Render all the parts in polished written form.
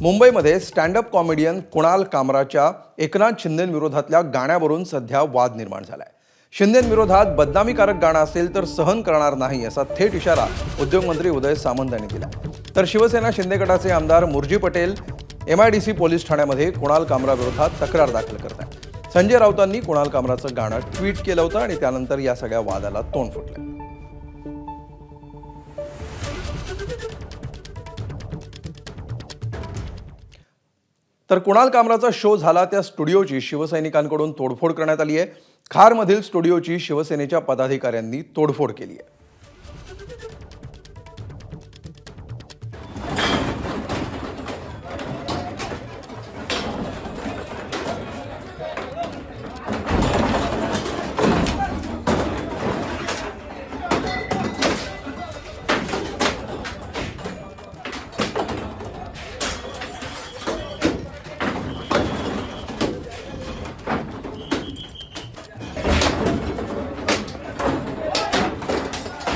मुंबईमध्ये stand up comedian Kunal कामराच्या Eknath शिंदेंविरोधातल्या गाण्यावरून सध्या वाद निर्माण झालाय। शिंदेंविरोधात बदनामीकारक गाणं असेल तर सहन करणार नाही असा थेट इशारा उद्योगमंत्री उदय सामंत यांनी दिला। तर शिवसेना शिंदे गटाचे आमदार मुरजी पटेल MIDC पोलीस ठाण्यामध्ये कुणाल कामराविरोधात तक्रार दाखल करत आहेत। संजय राऊतांनी कुणाल कामराचं गाणं ट्विट केलं होतं आणि त्यानंतर या सगळ्या वादाला तोंड फुटलं। तर कुणाल कामराचा शो झाला त्या स्टुडिओची शिवसैनिकांकडून तोडफोड करण्यात आली आहे। खारमधील स्टुडिओची शिवसेनेच्या पदाधिकाऱ्यांनी तोडफोड केली आहे।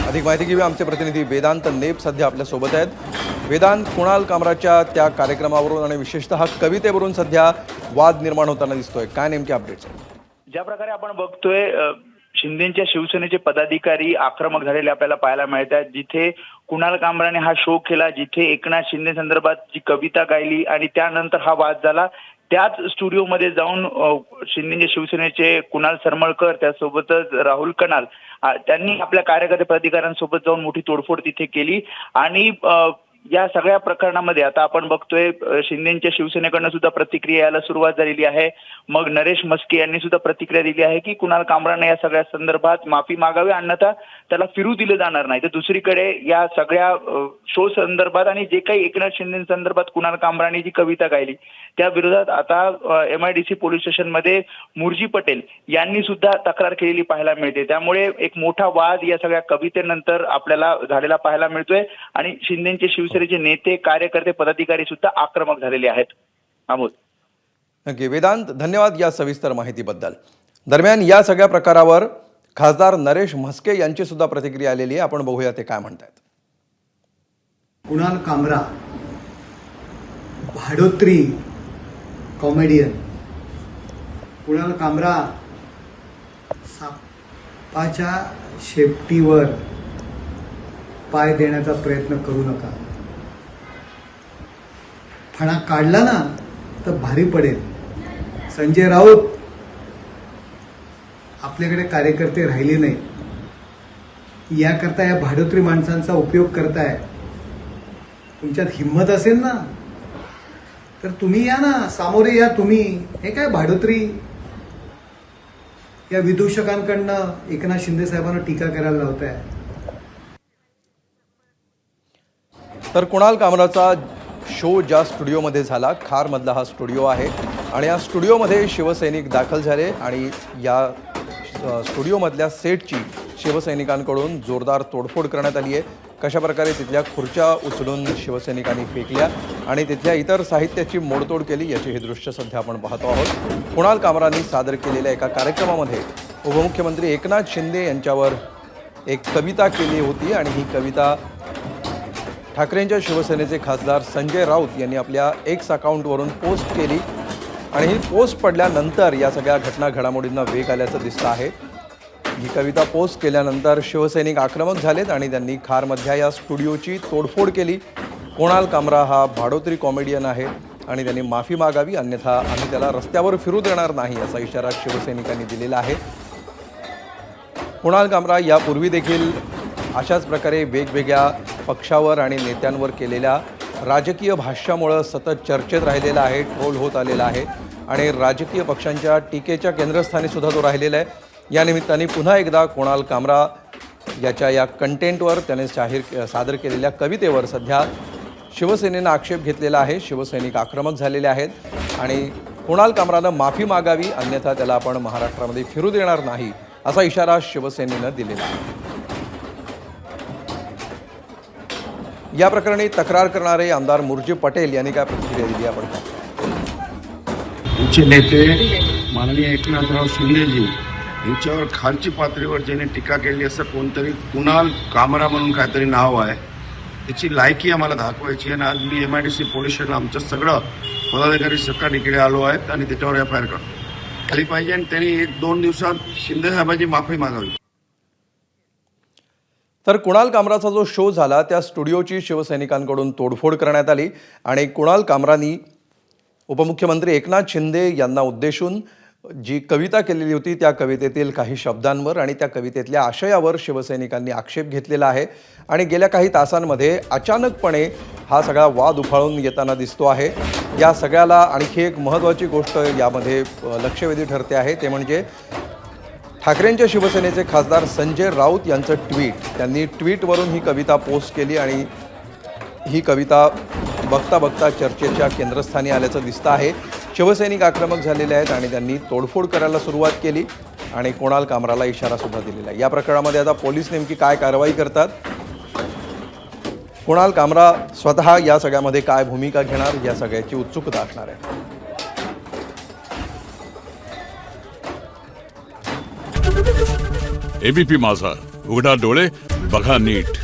अधिक माहिती घेऊया आमचे प्रतिनिधी वेदांत नेप सध्या आपल्या सोबत आहेत। वेदांत, कुणाल कामराच्या त्या कार्यक्रमावरून आणि विशेषतः कवितेवरून सध्या वाद निर्माण होताना दिसतोय, काय नेमके अपडेट्स आहेत? ज्या प्रकारे आपण बघतोय शिंदेच्या शिवसेनेचे पदाधिकारी आक्रमक झालेले आपल्याला पाहायला मिळत आहेत। जिथे कुणाल कामराने हा शो केला, जिथे एकनाथ शिंदे संदर्भात जी कविता गायली आणि त्यानंतर हा वाद झाला, त्याच स्टुडिओमध्ये जाऊन शिंदेचे शिवसेनेचे कुणाल सरमळकर त्यासोबतच राहुल कनाल त्यांनी आपल्या कार्यकर्ते पदाधिकाऱ्यांसोबत जाऊन मोठी तोडफोड तिथे केली। आणि या सगळ्या प्रकरणामध्ये आता आपण बघतोय शिंदेच्या शिवसेनेकडनं सुद्धा प्रतिक्रिया यायला सुरुवात झालेली आहे। मग नरेश म्हस्के यांनी सुद्धा प्रतिक्रिया दिली आहे की कुणाल कामराने या सगळ्या संदर्भात माफी मागावी, अन्यथा त्याला फिरू दिलं जाणार नाही। तर दुसरीकडे या सगळ्या शो संदर्भात आणि जे काही एकनाथ शिंदे संदर्भात कुणाल कामराने जी कविता गायली त्या विरोधात आता MIDC पोलीस स्टेशनमध्ये मुरजी पटेल यांनी सुद्धा तक्रार केलेली पाहायला मिळते। त्यामुळे एक मोठा वाद या सगळ्या कवितेनंतर आपल्याला झालेला पाहायला मिळतोय आणि शिंदेचे शिवसेनेचे नेते, कार्यकर्ते, पदाधिकारी सुद्धा आक्रमक झालेले आहेत। आमोद, नक्की वेदांत, धन्यवाद या सविस्तर माहितीबद्दल। दरम्यान या सगळ्या प्रकारावर खासदार नरेश म्हस्के यांची सुद्धा प्रतिक्रिया आलेली आहे, आपण बघूया ते काय म्हणतात। कुणाल कामरा भाडोत्री कॉमेडियन कुणाल कामरा सापाच्या शेपटीवर पाय देण्याचा प्रयत्न करू नका। फणा काढला ना तर भारी पडेल। संजय राऊत, आपल्याकडे कार्यकर्ते राहिले नाही, याकरता या भाडोत्री माणसांचा उपयोग करताय। तुमच्यात हिम्मत असेल ना तर तुम्ही या ना, सामोरे या तुम्ही। हे काय भाडोत्री या विदूषकांकडनं एकनाथ शिंदे साहेबांना टीका करायला लावताय। तर कुणाल कामराचा शो ज्या स्टुडिओमध्ये झाला, खारमधला हा स्टुडिओ आहे आणि या स्टुडिओमध्ये शिवसैनिक दाखल झाले आणि या स्टुडिओमधल्या सेटची शिवसैनिकांकडून जोरदार तोडफोड करण्यात आली आहे। कशा प्रकारे तिथल्या खुर्च्या उचलून शिवसैनिकांनी फेकल्या आणि तिथल्या इतर साहित्याची मोडतोड केली याची हे दृश्य सध्या आपण पाहतो आहोत। कुणाल कामरांनी सादर केलेल्या एका कार्यक्रमामध्ये उपमुख्यमंत्री एकनाथ शिंदे यांच्यावर एक कविता केली होती आणि ही कविता ठाकरेंच्या शिवसेनेचे खासदार संजय राऊत यांनी आपल्या X अकाउंटवरून पोस्ट केली आणि ही पोस्ट पडल्यानंतर या सगळ्या घडामोडींना वेग आल्याचं दिसतं आहे। ही कविता पोस्ट केल्यानंतर शिवसैनिक आक्रमक झालेत आणि त्यांनी खारमधल्या या स्टुडिओची तोडफोड केली। कुणाल कामरा हा भाडोत्री कॉमेडियन आहे आणि त्यांनी माफी मागावी, अन्यथा आम्ही त्याला रस्त्यावर फिरू देणार नाही असा इशारा शिवसैनिकांनी दिलेला आहे। कुणाल कामरा यापूर्वी देखील अशाच प्रकारे वेगवेगळ्या पक्षावर आणि नेत्यांवर केलेल्या राजकीय भाष्यामुळे सतत चर्चेत राहिलेला आहे, ट्रोल होत आलेला आहे आणि राजकीय पक्षांच्या टीकेच्या केंद्रस्थानी सुद्धा तो राहिलेला आहे। या निमित्ताने पुन्हा एकदा कुणाल कामरा याच्या या कंटेंटवर त्याने सादर केलेल्या कवितेवर सध्या शिवसेनेनं आक्षेप घेतलेला आहे। शिवसैनिक आक्रमक झालेले आहेत आणि कुणाल कामरानं माफी मागावी, अन्यथा त्याला आपण महाराष्ट्रामध्ये फिरू देणार नाही असा इशारा शिवसेनेनं दिलेला आहे। या प्रकरणी तक्रार करणारे आमदार मुरजी पटेल यांनी काय प्रतिक्रिया दिली आपण आमचे नेते माननीय एकनाथराव शिंदेजी यांच्यावर खालची पातळीवर ज्याने टीका केली असं कोणतरी कुणाल कामरा म्हणून काहीतरी नाव आहे त्याची लायकी आम्हाला दाखवायची. आणि आज मी MIDC पोलीस स्टेशन आमचं सगळं पदाधिकारी सकाळी इकडे आलो आहेत आणि त्याच्यावर FIR खाली पाहिजे आणि त्यांनी 1-2 दिवसात शिंदे साहेबांची माफी मागावी. तर कुणाल कामराचा जो शो झाला त्या स्टुडिओची शिवसैनिकांकडून तोडफोड करण्यात आली आणि कुणाल कामरानी उपमुख्यमंत्री एकनाथ शिंदे यांना उद्देशून जी कविता केलेली होती त्या कवितेतील काही शब्दांवर आणि त्या कवितेतल्या आशयावर शिवसैनिकांनी आक्षेप घेतलेला आहे. आणि गेल्या काही तासांमध्ये अचानकपणे हा सगळा वाद उफाळून येताना दिसतो आहे. या सगळ्याला आणखी एक महत्त्वाची गोष्ट यामध्ये लक्षवेधी ठरते आहे ते म्हणजे ठाकरेंच्या शिवसेनेचे खासदार संजय राऊत यांचं ट्विट. त्यांनी ट्विटवरून ही कविता पोस्ट केली आणि ही कविता बघता बघता चर्चेच्या केंद्रस्थानी आल्याचं दिसतं आहे. शिवसैनिक आक्रमक झालेले आहेत आणि त्यांनी तोडफोड करायला सुरुवात केली आणि कुणाल कामराला इशारासुद्धा दिलेला आहे. या प्रकरणामध्ये आता पोलीस नेमकी काय कारवाई करतात, कुणाल कामरा स्वतः या सगळ्यामध्ये काय भूमिका घेणार, या सगळ्याची उत्सुकता असणार आहे. ABP माझा, उघडा डोळे बघा नीट.